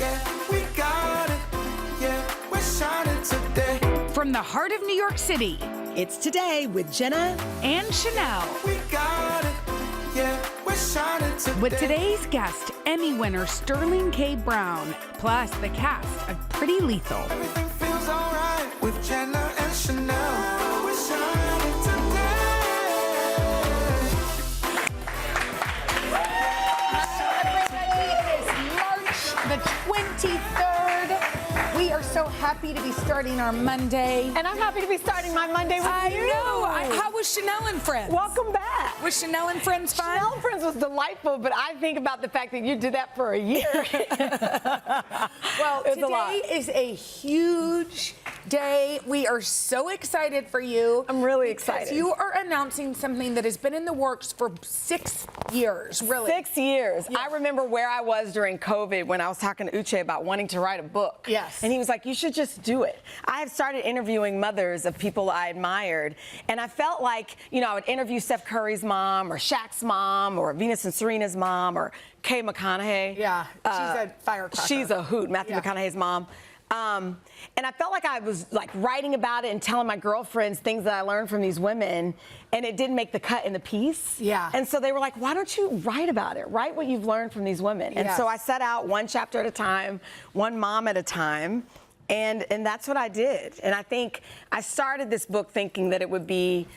Yeah, we got it. Yeah, we're shining today. From the heart of New York City, It's Today with Jenna and Sheinelle. We got it. Yeah, we're shining today. With today's guest, Emmy winner Sterling K. Brown, plus the cast of Pretty Lethal. Everything feels alright with Jenna and Sheinelle. We're shining today. Everybody, it is March the 23rd. We are so happy to be starting our Monday. And I'm happy to be starting my Monday with you. I know. How was Sheinelle and Friends? Welcome back. Was Sheinelle and Friends fun? Sheinelle and Friends was delightful, but I think about the fact that you did that for a year. Well, It's a lot. today is a huge day. We are so excited for you. I'm really because excited. You are announcing something that has been in the works for 6 years, really. 6 years. Yeah. I remember where I was during COVID when I was talking to Uche about wanting to write a book. Yes. And he was like, you should just do it. I had started interviewing mothers of people I admired, and I felt like, I would interview Steph Curry's mom or Shaq's mom or Venus and Serena's mom or Kay McConaughey. Yeah, she's a firecracker. She's a hoot, Matthew McConaughey's mom. And I felt like I was like writing about it and telling my girlfriends things that I learned from these women, and it didn't make the cut in the piece. Yeah. And so they were like, why don't you write about it? Write what you've learned from these women. And so I set out one chapter at a time, one mom at a time. And that's what I did. And I think I started this book thinking that it would be,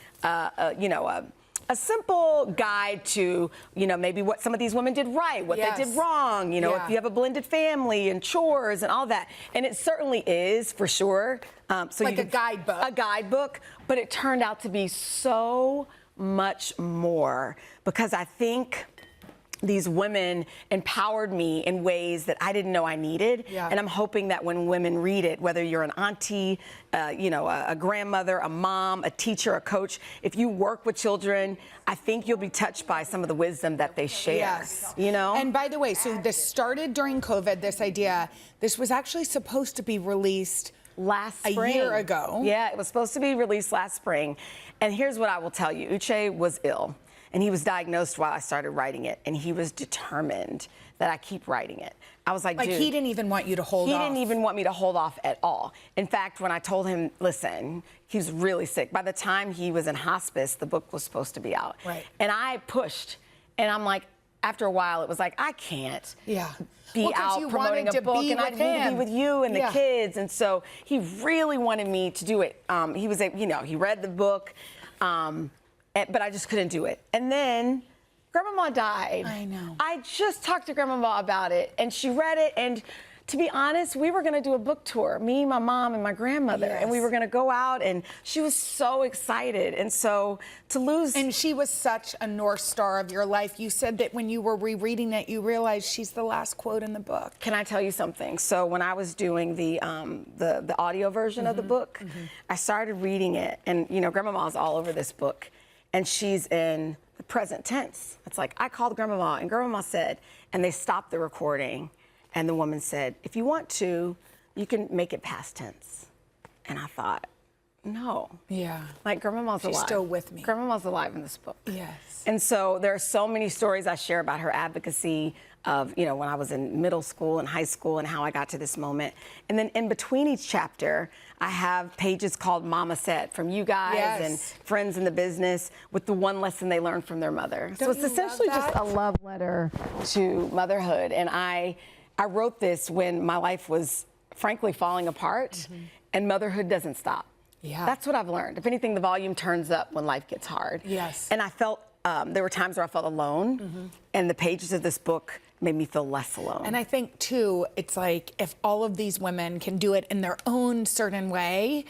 a simple guide to, maybe what some of these women did right, what they did wrong, if you have a blended family and chores and all that. And it certainly is, for sure. So like a guidebook. A guidebook, but it turned out to be so much more because I think these women empowered me in ways that I didn't know I needed. Yeah. And I'm hoping that when women read it, whether you're an auntie, a grandmother, a mom, a teacher, a coach, if you work with children, I think you'll be touched by some of the wisdom that they share. Yes. And by the way, so this started during COVID, this idea. This was actually supposed to be released last spring. A year ago. Yeah, it was supposed to be released last spring. And here's what I will tell you. Uche was ill. And he was diagnosed while I started writing it, and he was determined that I keep writing it. I was like, dude, he didn't even want you to hold off. He didn't even want me to hold off at all. In fact, when I told him, listen, he was really sick. By the time he was in hospice, the book was supposed to be out. Right. And I pushed, and I'm like, after a while, it was like, I can't be out promoting a book, and I need to be with you and the kids. And so he really wanted me to do it. He was, he read the book. But I just couldn't do it. And then Grandmama died. I know. I just talked to Grandmama about it, and she read it. And to be honest, we were going to do a book tour, me, my mom, and my grandmother. Yes. And we were going to go out, and she was so excited. And so to lose... And she was such a North Star of your life. You said that when you were rereading it, you realized she's the last quote in the book. Can I tell you something? So when I was doing the audio version of the book, I started reading it. And, Grandmama's all over this book. And she's in the present tense. It's like, I called Grandmama, and Grandmama said, and they stopped the recording, and the woman said, if you want to, you can make it past tense. And I thought, no. Yeah. Like, Grandmama's alive. She's still with me. Grandmama's alive in this book. Yes. And so there are so many stories I share about her advocacy of, when I was in middle school and high school and how I got to this moment. And then in between each chapter, I have pages called Mama Said from you guys and friends in the business with the one lesson they learned from their mother. So it's essentially just a love letter to motherhood. And I wrote this when my life was frankly falling apart, and motherhood doesn't stop. Yeah. That's what I've learned. If anything, the volume turns up when life gets hard. Yes. And I felt, there were times where I felt alone, and the pages of this book made me feel less alone. And I think, too, it's like if all of these women can do it in their own certain way,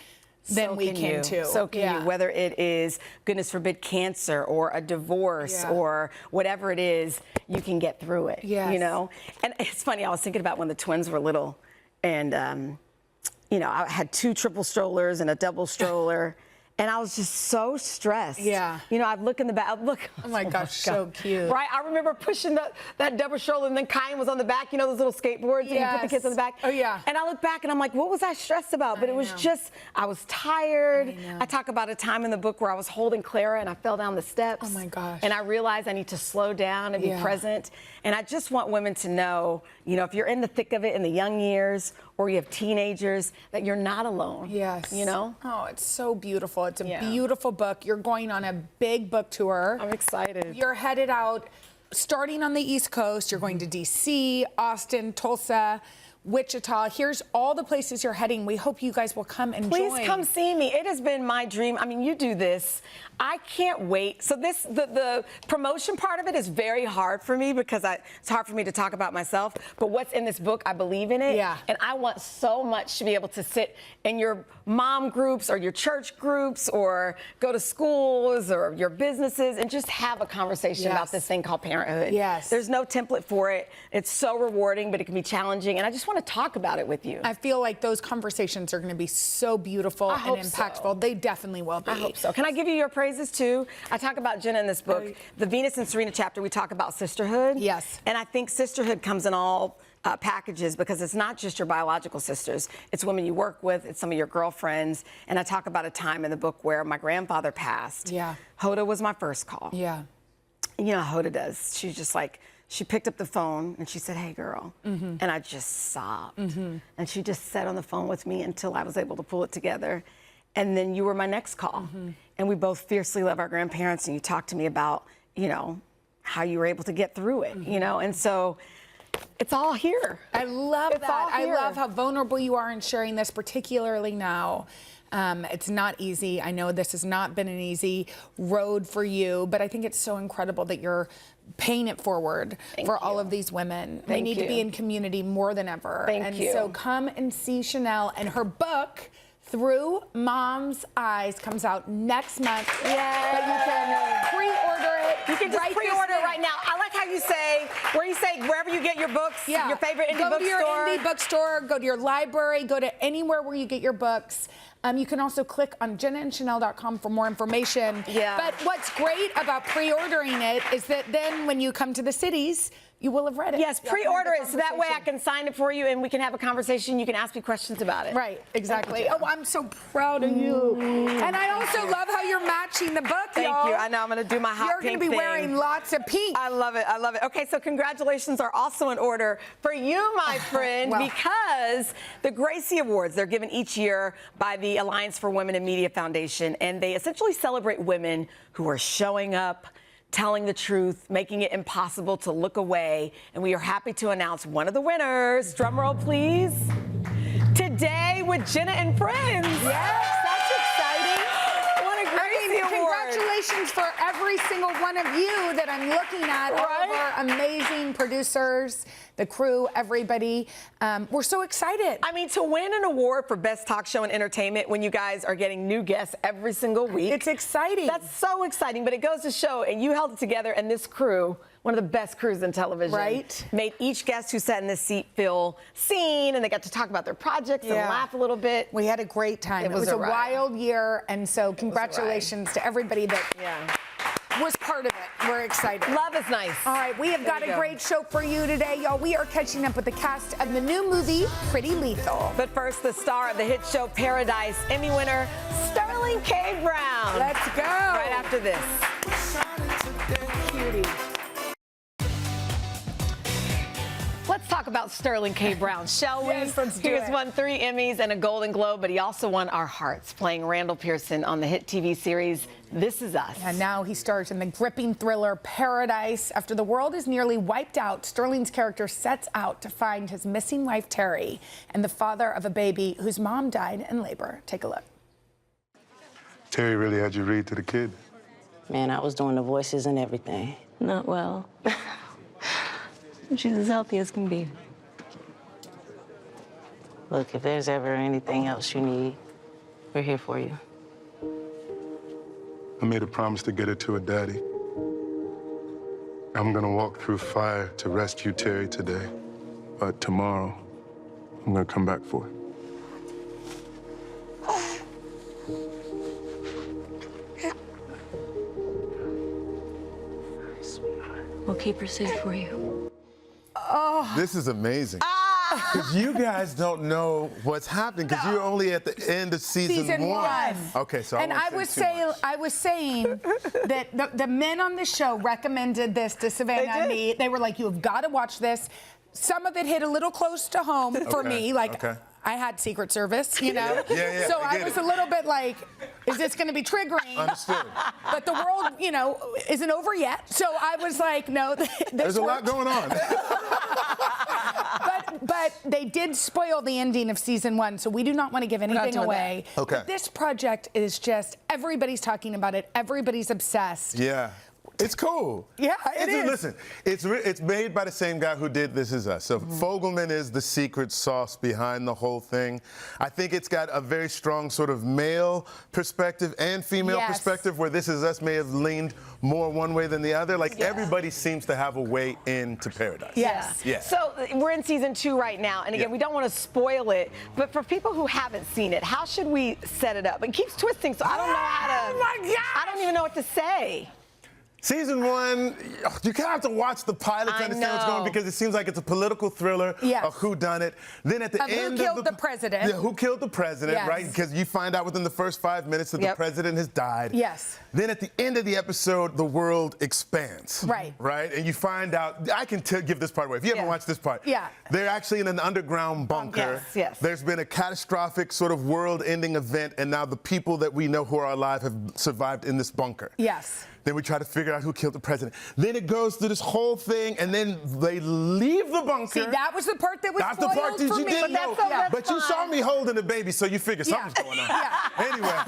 then we can too. So can you, whether it is, goodness forbid, cancer or a divorce or whatever it is, you can get through it, And it's funny, I was thinking about when the twins were little, and, I had 2 triple strollers and a double stroller, And I was just so stressed. Yeah. You know, I'd look in the back, Oh my gosh, so cute. Right, I remember pushing that double stroller, and then Kyan was on the back, you know, those little skateboards, and you put the kids on the back. Oh, yeah. And I look back, and I'm like, what was I stressed about? But it was just, I was tired. I talk about a time in the book where I was holding Clara, and I fell down the steps. Oh, my gosh. And I realized I need to slow down and be present. And I just want women to know, you know, if you're in the thick of it in the young years, or you have teenagers, that you're not alone. Yes. You know? Oh, it's so beautiful. It's a beautiful book. You're going on a big book tour. I'm excited. You're headed out, starting on the East Coast. You're going to D.C., Austin, Tulsa, Wichita. Here's all the places you're heading. We hope you guys will come and join. Please come see me. It has been my dream. I mean, you do this. I can't wait. So the promotion part of it is very hard for me because it's hard for me to talk about myself. But what's in this book, I believe in it. Yeah. And I want so much to be able to sit in your mom groups or your church groups or go to schools or your businesses and just have a conversation about this thing called parenthood. Yes. There's no template for it. It's so rewarding, but it can be challenging. And I just want to talk about it with you. I feel like those conversations are going to be so beautiful and impactful. So. They definitely will be. I hope so. Can I give you your praises too? I talk about Jenna in this book. The Venus and Serena chapter, we talk about sisterhood. Yes. And I think sisterhood comes in all packages because it's not just your biological sisters. It's women you work with. It's some of your girlfriends. And I talk about a time in the book where my grandfather passed. Yeah. Hoda was my first call. Yeah. You know how Hoda does. She's just like, she picked up the phone and she said, "Hey, girl." And I just sobbed. And she just sat on the phone with me until I was able to pull it together. And then you were my next call. And we both fiercely love our grandparents. And you talked to me about, you know, how you were able to get through it, you know? And so it's all here. I love It's that. all I here. love how vulnerable you are in sharing this, particularly now. It's not easy. I know this has not been an easy road for you, but I think it's so incredible that you're paying it forward for all of these women. We need to be in community more than ever. Thank you. So come and see Sheinelle, and her book, Through Mom's Eyes, comes out next month. Yes. But you can pre-order it. You can just right pre-order this it right now. I like how you say, wherever you get your books, your favorite indie bookstore. Go to your indie bookstore, go to your library, go to anywhere where you get your books. You can also click on JennaandSheinelle.com for more information. Yeah. But what's great about pre-ordering it is that then when you come to the cities, you will have read it. Yes, pre-order it so that way I can sign it for you and we can have a conversation. You can ask me questions about it. Right, exactly. Oh, I'm so proud of you. And I also love how you're matching the book, Thank y'all. you. I know I'm going to do my hot You're pink going to be thing. wearing lots of pink. I love it. I love it. Okay, so congratulations are also in order for you, my friend, Well. because the Gracie Awards, they're given each year by the Alliance for Women in Media Foundation, and they essentially celebrate women who are showing up, telling the truth, making it impossible to look away. And we are happy to announce one of the winners. Drum roll, please. Today with Jenna and Friends. Yes, that's exciting. What a Gracie Award. Congratulations for every single one of you that I'm looking at. All of our amazing producers, the crew, everybody. We're so excited. I mean, to win an award for Best Talk Show and Entertainment when you guys are getting new guests every single week. It's exciting. That's so exciting, but it goes to show, and you held it together, and this crew, one of the best crews in television, Right. made each guest who sat in this seat feel seen, and they got to talk about their projects and laugh a little bit. We had a great time. It was a a ride. wild year, and so congratulations to everybody that was part of it. We're excited. Love is nice. All right, we have got a great show for you today, y'all. We are catching up with the cast of the new movie, Pretty Lethal. But first, the star of the hit show Paradise, Emmy winner, Sterling K. Brown. Let's go. Right after this. Cutie. Let's talk about Sterling K. Brown, shall we? Yes, let's do He has it. won 3 Emmys and a Golden Globe, but he also won our hearts, playing Randall Pearson on the hit TV series This Is Us. And now he stars in the gripping thriller Paradise. After the world is nearly wiped out, Sterling's character sets out to find his missing wife, Terry, and the father of a baby whose mom died in labor. Take a look. Terry really had you read to the kid. Man, I was doing the voices and everything. Not well. She's as healthy as can be. Look, if there's ever anything else you need, we're here for you. I made a promise to get her to her daddy. I'm gonna walk through fire to rescue Terry today, but tomorrow, I'm gonna come back for her. We'll keep her safe for you. This is amazing. Because you guys don't know what's happening because you're only at the end of season one. Okay, so and I was saying that the men on the show recommended this to Savannah and me. They were like, "You have got to watch this." Some of it hit a little close to home for me, like. I had Secret Service, you know? Yeah, so I was a little bit like, is this going to be triggering? Understood. But the world, you know, isn't over yet. So I was like, no, there's a lot going on. but they did spoil the ending of season one, so we do not want to give anything away. Okay. But this project is just, everybody's talking about it. Everybody's obsessed. Yeah. It's cool. Yeah, it is. Listen, it's made by the same guy who did This Is Us. So Fogelman is the secret sauce behind the whole thing. I think it's got a very strong sort of male perspective and female perspective where This Is Us may have leaned more one way than the other. Like everybody seems to have a way into paradise. Yes. Yeah. So we're in season 2 right now, and again, we don't want to spoil it, but for people who haven't seen it, how should we set it up? It keeps twisting, so I don't know how to. Oh my gosh! I don't even know what to say. Season 1, you kind of have to watch the pilot to understand what's going on because it seems like it's a political thriller of who done it. Then at the end who killed the president. Yeah, who killed the president, right? Because you find out within the first 5 minutes that the president has died. Yes. Then at the end of the episode, the world expands. Right. Right? And you find out, I can give this part away. If you haven't watched this part. Yeah. They're actually in an underground bunker. Yes. There's been a catastrophic sort of world-ending event, and now the people that we know who are alive have survived in this bunker. Yes. Then we try to figure out who killed the president. Then it goes through this whole thing, and then they leave the bunker. See, that was the part that was That's the part that you didn't know. But you saw me holding the baby, so you figure something's going on. Anyway,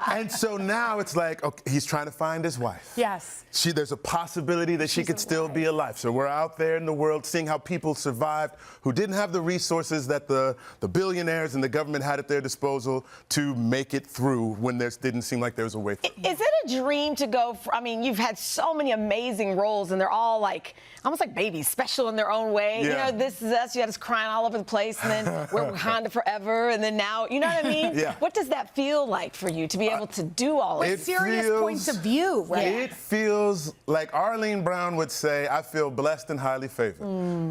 and so now it's like, okay, he's trying to find his wife. Yes. There's a possibility that she could still be alive. So we're out there in the world seeing how people survived who didn't have the resources that the billionaires and the government had at their disposal to make it through when there didn't seem like there was a way through. Is it a dream to go for, I mean, you've had so many amazing roles, and they're all like, almost like babies, special in their own way. Yeah. You know, This Is Us, you had us crying all over the place, and then we're Wakanda Forever, and then now, you know what I mean? Yeah. What does that feel like for you to be able to do all of With it? serious points of view, right? It feels like Arlene Brown would say, I feel blessed and highly favored.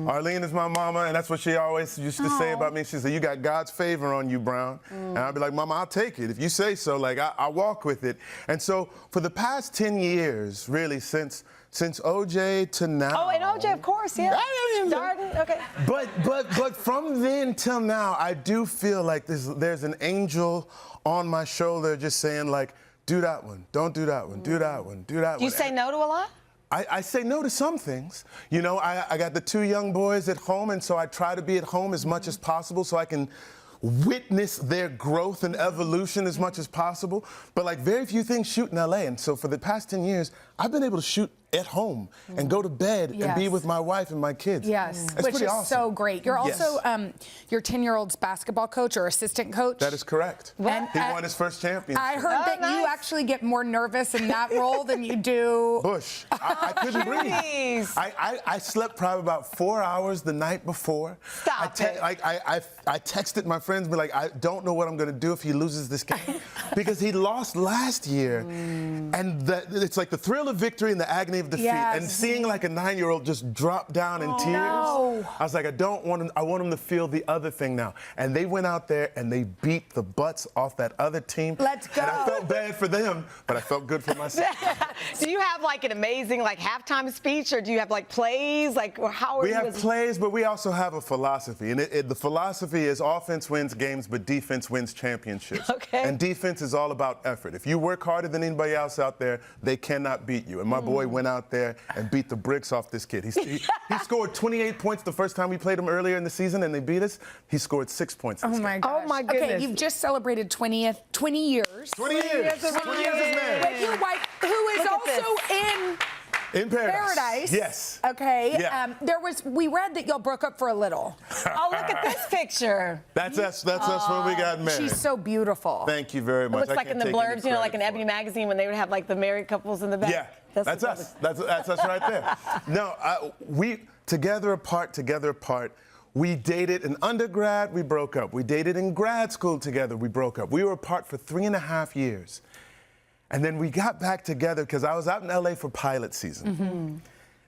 Arlene is my mama, and that's what she always used to say about me. She said, you got God's favor on you, Brown. And I'd be like, Mama, I'll take it. If you say so, like, I walk with it. And so for the past 10 years, really, since OJ to now. Oh, and OJ, of course, yeah. Darden, okay. But from then till now, I do feel like there's an angel on my shoulder just saying, like, do that one, don't do that one, do that one, do that one. Do you say no to a lot? I say no to some things. You know, I got the 2 young boys at home, and so I try to be at home as much as possible so I can witness their growth and evolution as much as possible. But like very few things shoot in LA. And so for the past 10 years, I've been able to shoot at home and go to bed and be with my wife and my kids. Yes, That's which pretty is awesome. so great. You're also your 10-year-old's basketball coach or assistant coach. That is correct. And, he won his first championship. I heard that you actually get more nervous in that role than you do. Bush. I couldn't breathe. I slept probably about 4 hours the night before. Stop it. I texted my friends, be like, I don't know what I'm going to do if he loses this game. Because he lost last year. And it's like the thrill of victory and the agony of defeat. Yes. And seeing like a 9-year-old just drop down in tears. No. I was like, I want him to feel the other thing now. And they went out there and they beat the butts off that other team. Let's go. And I felt bad for them, but I felt good for myself. Do you have like an amazing like halftime speech, or do you have like plays? Like, or how are We you? have plays, but we also have a philosophy. And the philosophy is offense wins games, but defense wins championships. Okay. And defense is all about effort. If you work harder than anybody else out there, they cannot beat you. And my boy went out there and beat the bricks off this kid. He scored 28 points the first time we played him earlier in the season, and they beat us. He scored 6 points. Oh my gosh. Oh my goodness. Okay, you've just celebrated 20 years. 20 years. 20 years as married. With your wife, who is Look at also In paradise. Paradise. Yes. Okay. Yeah. We read that y'all broke up for a little. Oh, look at this picture. That's us. That's us when we got married. She's so beautiful. Thank you very It much. looks I like can't in the take any blurbs, you know, like in credit Ebony magazine when they would have like the married couples in the back. Yeah, that's us. That's us right there. No, we together apart. We dated in undergrad, we broke up. We dated in grad school together, we broke up. We were apart for 3.5 years. And then we got back together because I was out in LA for pilot season.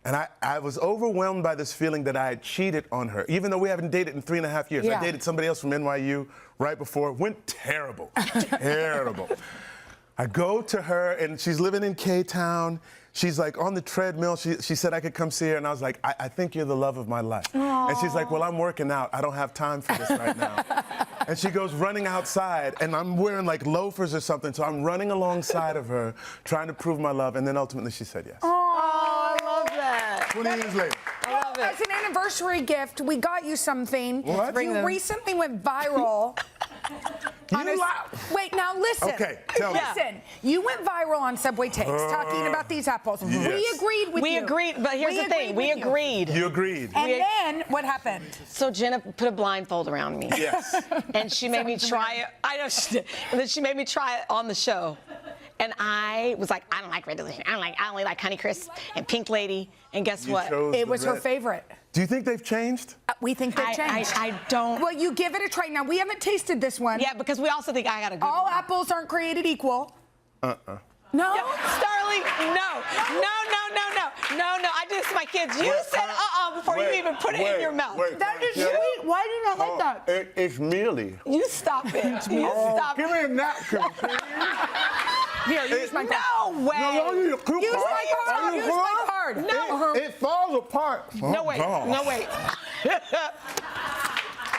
And I was overwhelmed by this feeling that I had cheated on her, even though we haven't dated in 3.5 years. Yeah. I dated somebody else from NYU right before. It went terrible, terrible. I go to her, and she's living in K-Town. She's like on the treadmill. She said I could come see her, and I was like, I think you're the love of my life. Aww. And she's like, well, I'm working out. I don't have time for this right now. And she goes running outside, and I'm wearing like loafers or something, so I'm running alongside of her, trying to prove my love, and then ultimately she said yes. Oh, I love that. 20 years later. I love it. As an anniversary gift, we got you something. What? You recently went viral. Wait, now listen. Okay, tell me. Listen, you went viral on Subway Takes talking about these apples. Yes. We agreed with you. We agreed, but here's the thing. We agreed. You agreed. And then what happened? So Jenna put a blindfold around me. Yes. And she made me try it. I know she did. And then she made me try it on the show. And I was like, I don't like Red Delicious. I only like Honey Crisp and Pink Lady. And guess what? It was her favorite. Do you think they've changed? We think they've changed. I don't. Well, you give it a try. Now, we haven't tasted this one. Yeah, because we also think I got a good All one. apples aren't created equal. No? Starling, no. I do this to my kids. You said before you even put it in your mouth. That is sweet. Why do you not like that? It's mealy. You stop it. You stop Give it. me a napkin. Here, use my card. No way. Use my card. Use my card. No. It falls apart. No way. No way.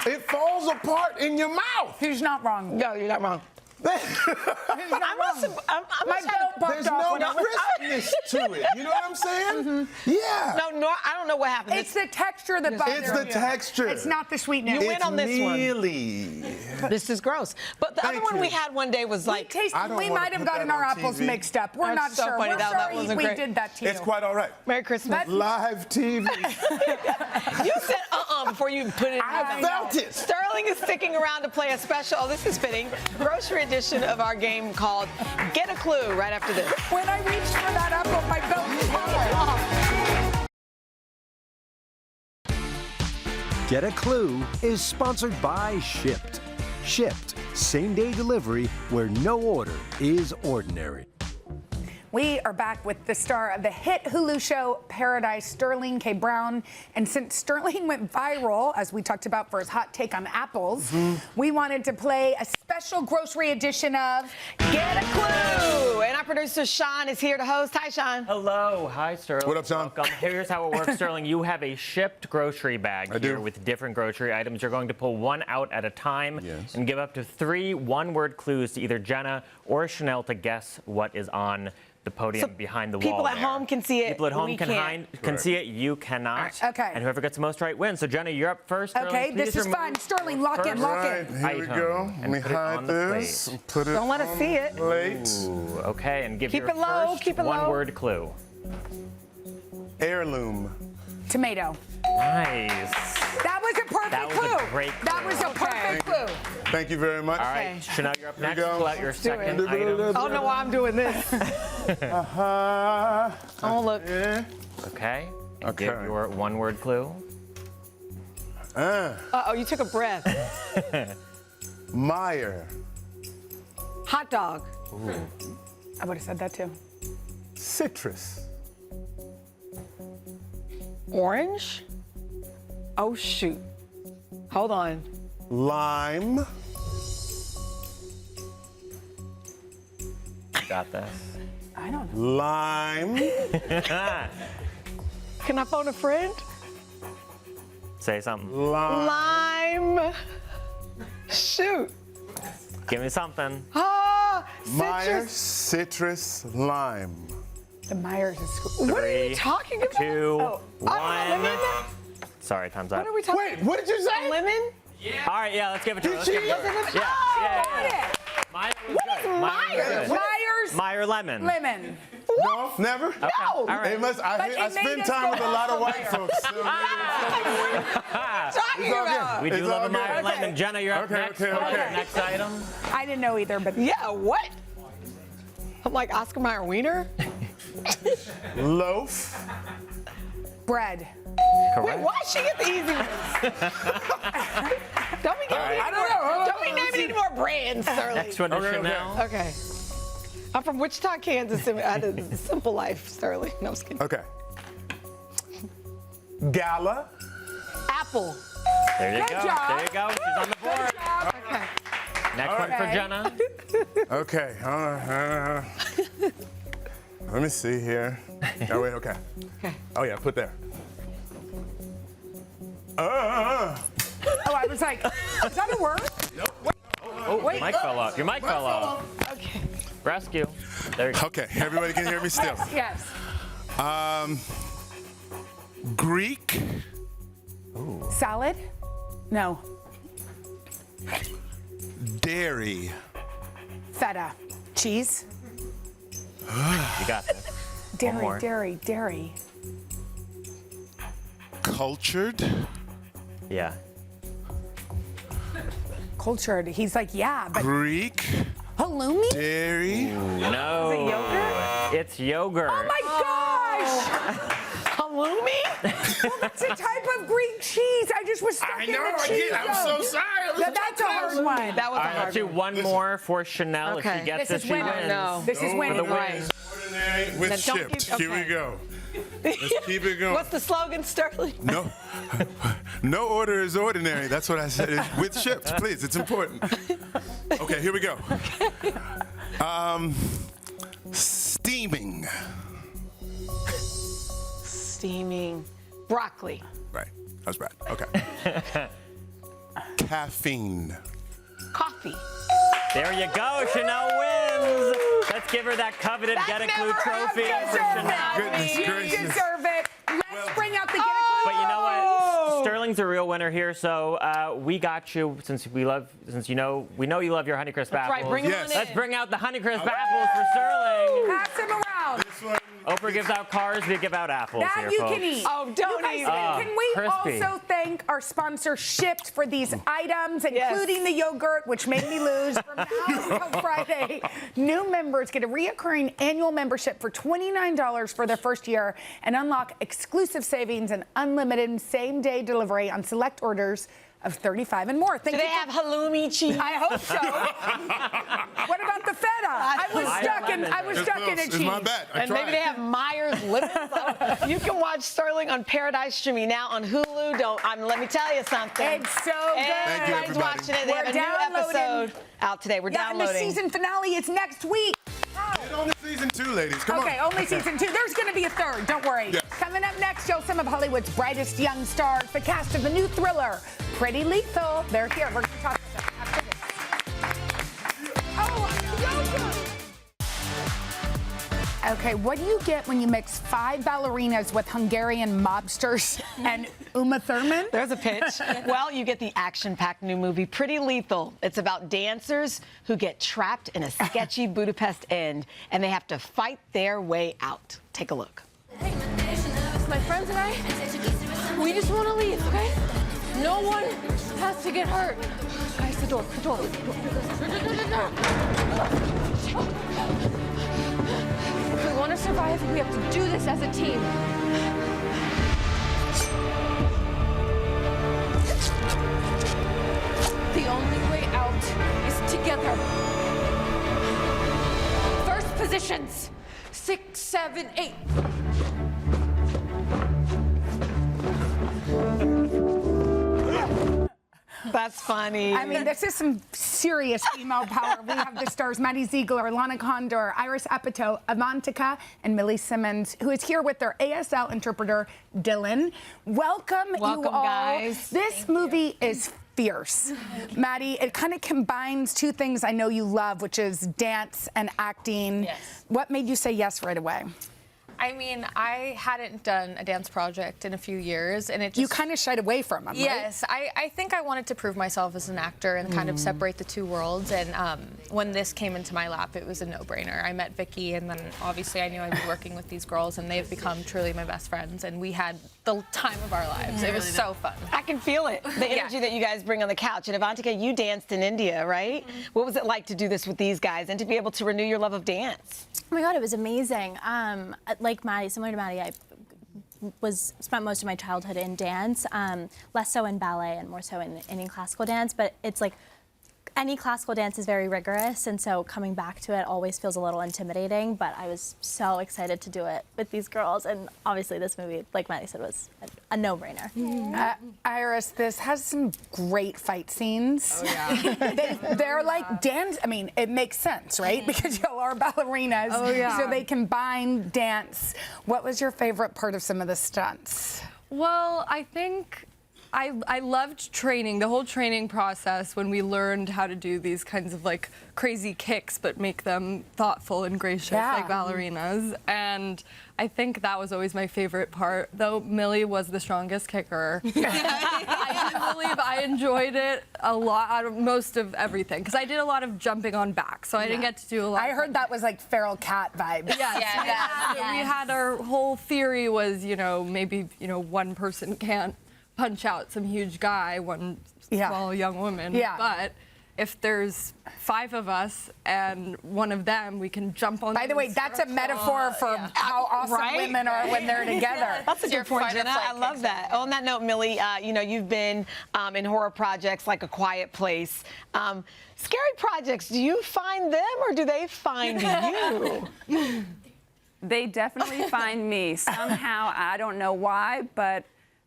It falls apart in your mouth. He's not wrong. No, you're not wrong. He's not wrong. My belt popped There's off. no crispness to it. You know what I'm saying? Yeah. No, I don't know what happened. It's the texture that bothers It's the you. texture. It's not the sweetness. You win on this one. Mealy. This is gross. But the other one we had one day was like. We might have gotten our apples mixed up. We're not That's so sure. funny. We're That sorry wasn't we great. did that to you. It's quite all right. Merry Christmas. Live TV. You said before you put it in I your felt mouth. it. Sterling is sticking around to play a special, this is fitting, grocery edition of our game called Get a Clue right after this. When I reached for that apple, my belt popped off. Get a Clue is sponsored by Shipped. Shipped, same-day delivery where no order is ordinary. We are back with the star of the hit Hulu show Paradise, Sterling K. Brown. And since Sterling went viral, as we talked about for his hot take on apples, we wanted to play a special grocery edition of Get a Clue. And our producer Sean is here to host. Hi, Sean. Hello. Hi, Sterling. What up, Sean? Welcome. Here's how it works, Sterling. You have a shipped grocery bag here with different grocery items. You're going to pull one out at a time and give up to 3 one-word clues to either Jenna or Sheinelle to guess what is on the podium behind the wall. People at home can see it. People at home we can see it. You cannot. Right. Okay. And whoever gets the most right wins. So Jenna, you're up first. Sterling, Okay, this is fun. Sterling, lock in, lock in. Here we go. Let me hide this. And put it Don't let us see it. plate. Ooh, okay, and give Keep your it low, first keep it low. one-word clue. Heirloom. Tomato. Nice. That was a perfect That was clue. a great clue. That was a perfect clue. Thank you very much. All right, Sheinelle, you're up next. go. Pull out your second item. I don't know why I'm doing this. Oh, look. Okay. And Okay. give your one-word clue. Uh-oh, you took a breath. Meyer. Hot dog. I would have said that too. Citrus. Orange? Oh, shoot. Hold on. Lime. You got this. I don't know. Lime. Can I phone a friend? Say something. Lime. Shoot. Give me something. Meyer, Citrus. citrus, lime. The Myers is What are you talking about? 2, Oh, 1. lemon? Sorry, time's up. What are we talking Wait, what did you say? Lemon? All right, yeah, let's give it to her. Let's Did give it to she? her. Yeah, yeah. Meyer was good. Meyer was good. Myers Meyer lemon. lemon. No, never. Okay. All right. It must, I But it spend made us time go with a lot of white somewhere. folks. So Talking all good. about. We do It's love all a Meyer good. lemon. Jenna, you're up Okay, next. okay, Pull out your okay. Next item. I didn't know either, but Yeah, what? I'm like Oscar Mayer Wiener? Loaf. bread. Correct. Why she get the easy ones? Don't be giving me I any don't more. know. Don't be naming any more brands, Sterling. Next one is Okay, okay. Sheinelle. Okay. I'm from Wichita, Kansas. And I had a simple life, Sterling. No, I'm just kidding. Okay. Gala. Apple. There you Good go. job. There you go. She's on the board. Okay. Next one for Jenna. Okay. Let me see here. Oh, wait, okay. Oh, yeah, put there. Oh, I was like, is that a word? Oh, Wait. mic fell off. Your mic fell off. Okay. Rescue. There you go. Okay, everybody can hear me still. Yes. Greek. Salad? No. Dairy. Feta. Cheese? You got this. more. Dairy. Cultured. Yeah. Cultured. He's like, yeah, but Greek. halloumi? Dairy. No. Is it yogurt? It's yogurt. Oh my gosh! Halloumi? Well, that's a type of Greek cheese. I just was stuck in the cheese. I'm so sorry. Yeah, that's a hard one. That was All a right, hard let's do one more for Sheinelle. If Okay. she gets This it, is she winning. wins. No. This is winning. For the win. Right. Ordinary with Then don't shipped. keep- Here we okay. go. Let's keep it going. What's the slogan, Sterling? No, no order is ordinary. That's what I said. With shipped, please. It's important. Okay, here we go. Steaming. Steaming. Broccoli. Right. That was bad. Okay. Caffeine. Coffee. There you go. Sheinelle wins. Let's give her that coveted Get a Clue trophy for Sheinelle. Goodness You gracious. deserve it. Let's bring out the Get a Clue. But you know what? Sterling's a real winner here, so we got you we know you love your Honeycrisp apples. Right, bring 'em Yes. on in. Let's bring out the Honeycrisp apples for Sterling. Pass him around. This one. Oprah gives out cars, we give out apples That here, you folks. can eat. Oh, don't you guys, eat Can we crispy. also thank our sponsor Shipped for these items, including the yogurt, which made me lose from now until Friday. New members get a reoccurring annual membership for $29 for their first year and unlock exclusive savings and unlimited same-day delivery on select orders of 35 and more. Do they have halloumi cheese? I hope so. What about the feta? I was stuck in a cheese. It's my bad. I And maybe tried. they have Myers lemon. You can watch Sterling on Paradise Streaming now on Hulu. Let me tell you something. It's so good. Thank you, Everybody's everybody. watching it. They We're have a new downloading. episode out today. We're Yeah, and the downloading. season finale is next week. Get on to season 2, ladies. Come Okay, on. only season 2. There's going to be a third. Don't worry. Yes. Coming up next, show some of Hollywood's brightest young stars. The cast of the new thriller, Pretty Lethal. They're here. We're going to talk about them after this. Oh, yogurt. Okay, what do you get when you mix 5 ballerinas with Hungarian mobsters and Uma Thurman? There's a pitch. Well, you get the action-packed new movie, Pretty Lethal. It's about dancers who get trapped in a sketchy Budapest inn, and they have to fight their way out. Take a look. My friends and I, we just want to leave, okay? No one has to get hurt. Guys, the door. If we want to survive, we have to do this as a team. The only way out is together. First positions. 6, 7, 8. That's funny. I mean, this is some serious female power. We have the stars Maddie Ziegler, Lana Condor, Iris Apatow, Avantika, and Millie Simmons, who is here with their ASL interpreter, Dylan. Welcome you all. guys. This movie is fierce. Maddie, it kind of combines two things I know you love, which is dance and acting. Yes. What made you say yes right away? I mean, I hadn't done a dance project in a few years, and it just... You kind of shied away from them, right? Yes, I think I wanted to prove myself as an actor and kind of separate the two worlds. And when this came into my lap, it was a no-brainer. I met Vicky, and then obviously I knew I'd be working with these girls, and they've become truly my best friends. And we had the time of our lives. It was so fun. I can feel it, the energy that you guys bring on the couch. And Avantika, you danced in India, right? What was it like to do this with these guys and to be able to renew your love of dance? Oh my God, it was amazing. Like Maddie, similar to Maddie, I spent most of my childhood in dance, less so in ballet and more so in Indian classical dance. But it's like any classical dance is very rigorous, and so coming back to it always feels a little intimidating, but I was so excited to do it with these girls, and obviously this movie, like Maddie said, was a no-brainer. Iris, this has some great fight scenes. Oh, yeah. They're like dance. I mean, it makes sense, right? Because y'all are ballerinas. Oh, yeah. So they combine dance. What was your favorite part of some of the stunts? Well, I think I loved training, the whole training process when we learned how to do these kinds of like crazy kicks but make them thoughtful and gracious like ballerinas. And I think that was always my favorite part, though Millie was the strongest kicker. I do believe I enjoyed it a lot out of most of everything because I did a lot of jumping on back, so I didn't get to do a lot. I heard that was like feral cat vibes. Yes. We had our whole theory was, maybe, one person can't punch out some huge guy, one small young woman. Yeah. But if there's 5 of us and one of them, we can jump on. By the way, that's a metaphor for how awesome women are when they're together. That's a good point, Jenna. I love that. On that note, Millie, you've been in horror projects like A Quiet Place. Scary projects, do you find them or do they find you? They definitely find me somehow. I don't know why, but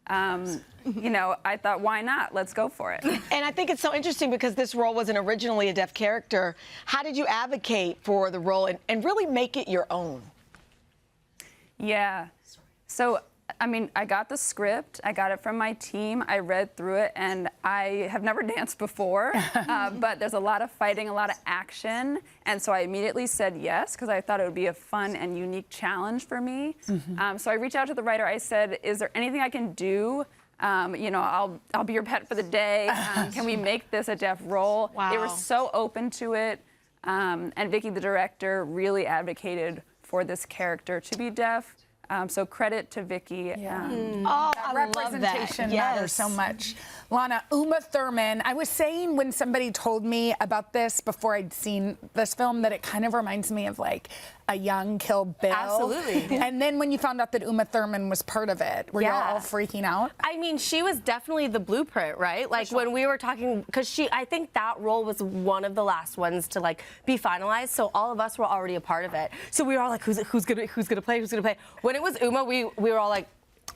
I thought, why not? Let's go for it. And I think it's so interesting because this role wasn't originally a deaf character. How did you advocate for the role and really make it your own? Yeah. So, I got the script. I got it from my team. I read through it, and I have never danced before, but there's a lot of fighting, a lot of action, and so I immediately said yes because I thought it would be a fun and unique challenge for me. So I reached out to the writer. I said, is there anything I can do? I'll be your pet for the day. Can we make this a deaf role? Wow. They were so open to it, and Vicky, the director, really advocated for this character to be deaf. So credit to Vicky. That representation matters so much. Lana, Uma Thurman, I was saying when somebody told me about this before I'd seen this film that it kind of reminds me of like a young Kill Bill. Absolutely. And then when you found out that Uma Thurman was part of it, were y'all all freaking out? I mean, she was definitely the blueprint, right? Like when we were talking, because I think that role was one of the last ones to like be finalized. So all of us were already a part of it. So we were all like, who's gonna play? When it was Uma, we were all like,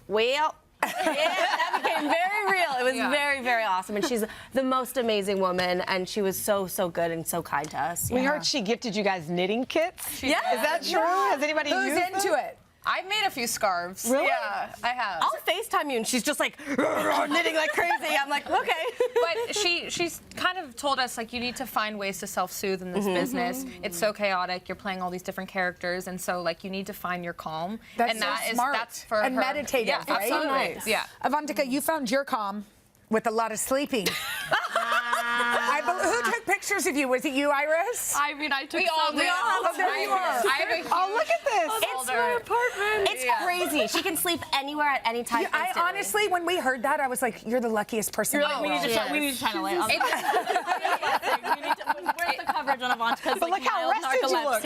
well. That became very real. It was very, very awesome. And she's the most amazing woman, and she was so, so good and so kind to us. We heard she gifted you guys knitting kits. Yeah. Is that true? Has anybody Who's used into them? it? I've made a few scarves. Really? Yeah, I have. I'll FaceTime you, and she's just like knitting like crazy. I'm like, okay. But she's kind of told us, like, you need to find ways to self-soothe in this business. It's so chaotic. You're playing all these different characters, and so, like, you need to find your calm. That's and so that smart. That's for and her. meditative, Yeah, right? absolutely. Nice. Yeah. Avantika, you found your calm with a lot of sleeping. Who took pictures of you? Was it you, Iris? I mean, I took We all some. did. Oh, there you are. Oh, look at this. It's my apartment. It's crazy. She can sleep anywhere at any time. I honestly, when we heard that, I was like, you're the luckiest person. You're in like, the world. we need to shine a light on Where's the coverage on Avantika's But look how rested you look.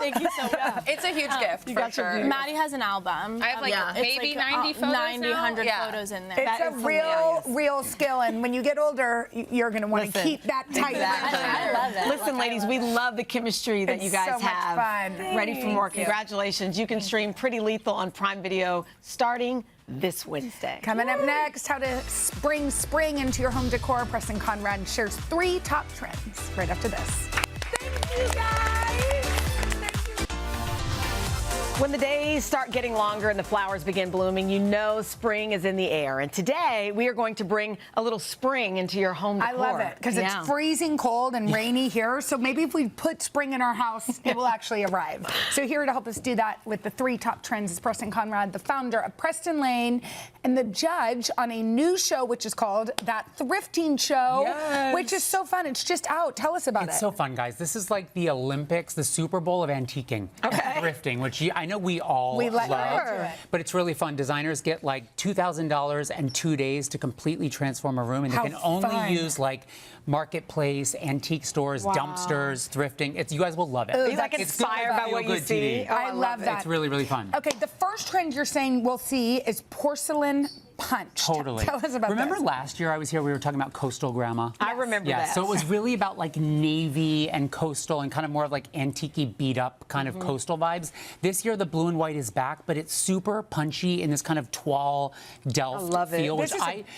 Thank you so much. It's a huge gift, for sure. Maddie has an album. I have, like, maybe 90 photos 90, now? 100 Yeah. photos in there. It's a real skill, and when you get older, you're going to want to keep that tight. I love it. Listen, ladies, we love the chemistry that you guys so much have. fun. Ready for more. Congratulations. You can stream Pretty Lethal on Prime Video starting this Wednesday. Coming up next, how to bring spring into your home decor. Preston Conrad shares 3 top trends right after this. Thank you, guys. When the days start getting longer and the flowers begin blooming, you know spring is in the air. And today, we are going to bring a little spring into your home decor. I love it because it's freezing cold and rainy here. So maybe if we put spring in our house, it will actually arrive. So here to help us do that with the 3 top trends is Preston Conrad, the founder of Preston Lane and the judge on a new show, which is called That Thrifting Show, which is so fun. It's just out. Tell us about it. It's so fun, guys. This is like the Olympics, the Super Bowl of antiquing, thrifting, which I know we all love, but it's really fun. Designers get like $2,000 and 2 days to completely transform a room, and they can only use like marketplace, antique stores, dumpsters, thrifting. You guys will love it. Are you like inspired by what you see? I love that. It's really, really fun. Okay, the first trend you're saying we'll see is porcelain punch. Totally. Tell us about Remember this. last year I was here, we were talking about coastal grandma? I remember Yeah, that. so it was really about like navy and coastal and kind of more of like antique-y beat up kind of coastal vibes. This year the blue and white is back, but it's super punchy in this kind of toile delft feel, which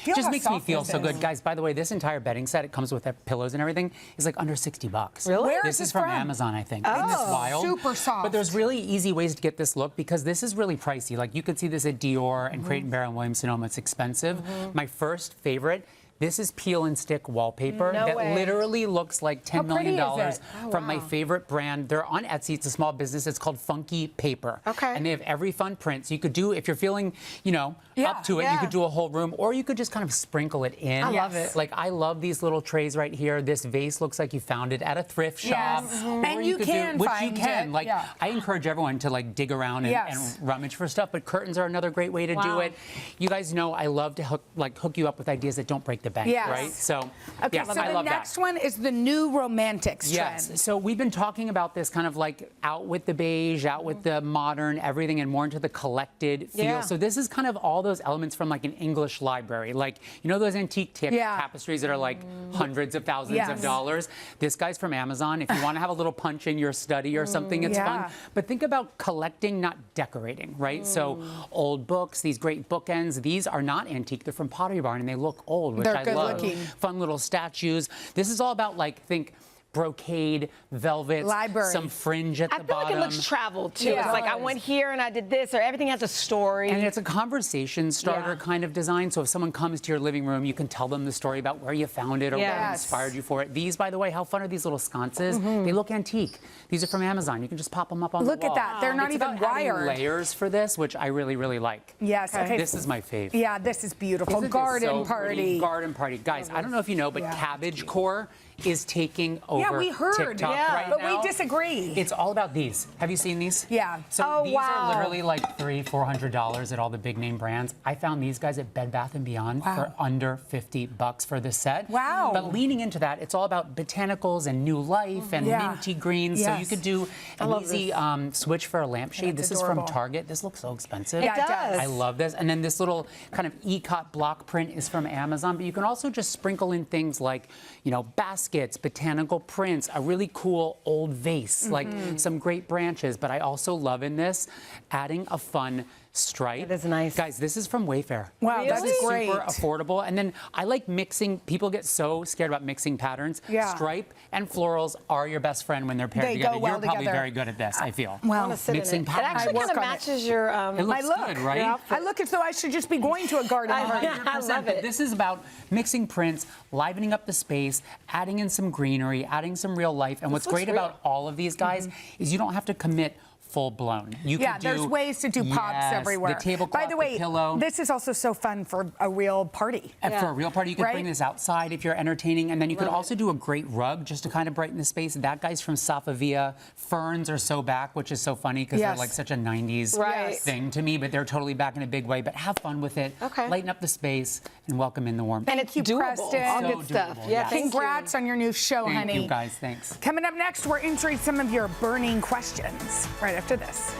just makes me feel so good. Guys, by the way, this entire bedding set, it comes with pillows and everything, is like under $60. Really? Where This is from Amazon, I think. Oh, Isn't this wild? super soft. But there's really easy ways to get this look because this is really pricey. Like you could see this at Dior and Crate & Barrel and Williams-Sonoma. It's expensive. My first favorite, this is peel and stick wallpaper that literally looks like $10 million from my favorite brand. They're on Etsy. It's a small business. It's called Funky Paper. Okay. And they have every fun print. So you could do, if you're feeling, you know, up to it, you could do a whole room, or you could just kind of sprinkle it in. I love it. Like I love these little trays right here. This vase looks like you found it at a thrift shop. And you can find it. Like I encourage everyone to like dig around and rummage for stuff, but curtains are another great way to do it. You guys know I love to hook you up with ideas that don't break the bank, right? So, okay, so the next one is the new romantics trend. Yes, so we've been talking about this kind of like out with the beige, out with the modern, everything, and more into the collected feel. So this is kind of all those elements from like an English library. Like, you know those antique tapestries that are like hundreds of thousands of dollars? This guy's from Amazon. If you want to have a little punch in your study or something, it's fun. But think about collecting, not decorating, right? So old books, these great bookends, these are not antique. They're from Pottery Barn, and they look old, which I love. Fun little statues. This is all about like, think brocade, velvet, some fringe at the bottom. I feel like it looks traveled too. It's like I went here and I did this, or everything has a story. And it's a conversation starter kind of design. So if someone comes to your living room, you can tell them the story about where you found it or what inspired you for it. These, by the way, how fun are these little sconces? They look antique. These are from Amazon. You can just pop them up on the wall. Look at that. They're not even wired. Layers for this, which I really, really like. Yes. Okay. This is my fave. Yeah, this is beautiful. Garden party. Garden party. Guys, I don't know if you know, but cabbage core is taking over we heard. TikTok right but now. we disagree. It's all about these. Have you seen these? Yeah. So these are literally like $300-400 at all the big name brands. I found these guys at Bed Bath & Beyond for under $50 for this set. Wow. But leaning into that, it's all about botanicals and new life and minty greens. So you could do an easy switch for a lampshade. This is from Target. This looks so expensive. Yeah, it does. I love this. And then this little kind of ikat block print is from Amazon. But you can also just sprinkle in things like, you know, baskets, botanical prints, a really cool old vase, like some great branches. But I also love in this adding a fun stripe. That is nice. Guys, this is from Wayfair. Wow, This that's is great. super affordable. And then I like mixing. People get so scared about mixing patterns. Stripe and florals are your best friend when they're paired together. Go well You're probably together. very good at this, I feel. Well, mixing patterns. It actually kind of matches your it looks good, right? I look as though I should just be going to a garden party. 100%. But this is about mixing prints, livening up the space, adding in some greenery, adding some real life. And what's great about all of these guys is you don't have to commit full blown. You can do, there's ways to do pops everywhere. The tablecloth, by the way, pillow. This is also so fun for a real party. And for a real party, you can bring this outside if you're entertaining, and then you could also do a great rug just to kind of brighten the space. That guy's from Safavia. Ferns are so back, which is so funny because they're like such a 90s thing to me, but they're totally back in a big way. But have fun with it. Lighten up the space and welcome in the warmth. And it's doable. Preston. All So good stuff. doable, Yeah, Congrats on your new show, honey. Thank you, guys. Thanks. Coming up next, we're answering some of your burning questions right after this.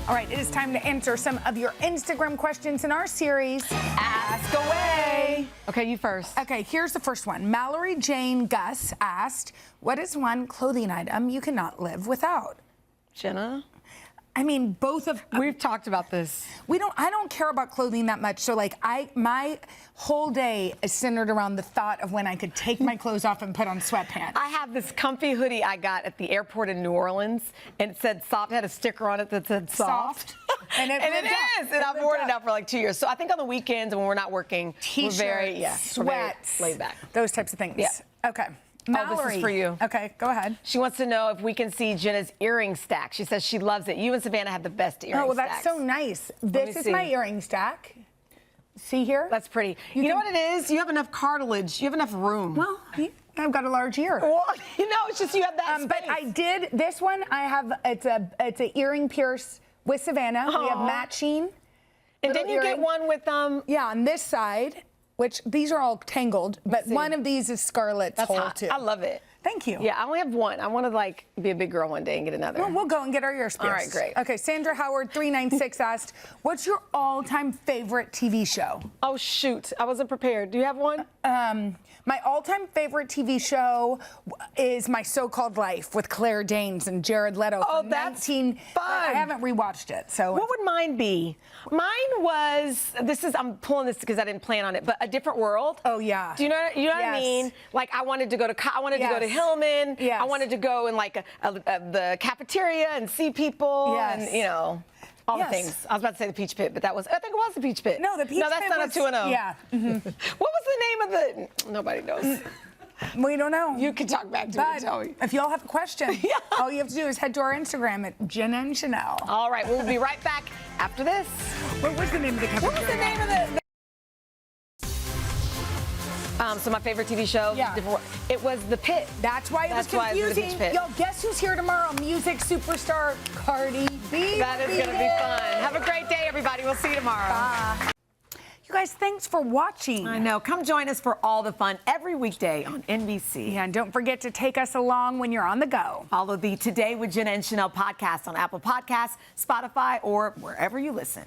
All right, it is time to answer some of your Instagram questions in our series, Ask Away. Okay, you first. Okay, here's the first one. Mallory Jane Gus asked, what is one clothing item you cannot live without? Jenna? I mean, both of we've talked about this. I don't care about clothing that much. So like my whole day is centered around the thought of when I could take my clothes off and put on sweatpants. I have this comfy hoodie I got at the airport in New Orleans, and it said soft, had a sticker on it that said soft. And it is. And I've worn it out for like 2 years. So I think on the weekends when we're not working, T-shirts, we're very, sweats, laid back. Those types of things. Yeah. Okay. Mallory. Oh, this is for you. Okay, go ahead. She wants to know if we can see Jenna's earring stack. She says she loves it. You and Savannah have the best earring stacks. Oh, well, stacks. that's so nice. This is my earring stack. See here? That's pretty. You know what it is? You have enough cartilage. You have enough room. Well, I've got a large ear. Well, you know, it's just you have that space. But I did this one. I have it's a earring pierce with Savannah. We have matching. And didn't you get one with Yeah, on this side. Which these are all tangled, but one of these is Scarlett's hole too. I love it. Thank you. Yeah, I only have one. I want to like be a big girl one day and get another. Well, we'll go and get our ears pierced. All right, great. Okay, Sandra Howard 396 asked, "What's your all-time favorite TV show?" Oh shoot, I wasn't prepared. Do you have one? My all-time favorite TV show is My So-Called Life with Claire Danes and Jared Leto. Oh, from that's 19. fun. I haven't rewatched it, so. What would mine be? Mine was I'm pulling this because I didn't plan on it, but A Different World. Oh yeah. Do you know what I mean? Like I wanted to go to to go to Hillman. Yes. I wanted to go in like the cafeteria and see people. Yes. And all the things. I was about to say the Peach Pit, but I think it was the Peach Pit. No, the Peach Pit. No, that's not was, a 2-0. Yeah. Mm-hmm. What was the name of the? Nobody knows. We don't know. You can talk back to me and tell me. If y'all have a question, all you have to do is head to our Instagram at Jenna and Sheinelle. All right, we'll be right back after this. What was the name of the cafeteria? What was the name of the so my favorite TV show, it was The Pit. That's why it was confusing. Yo, guess who's here tomorrow? Music superstar Cardi B. That is going to be fun. Have a great day, everybody. We'll see you tomorrow. Bye. You guys, thanks for watching. I know. Come join us for all the fun every weekday on NBC. Yeah, and don't forget to take us along when you're on the go. Follow the Today with Jenna and Sheinelle podcast on Apple Podcasts, Spotify, or wherever you listen.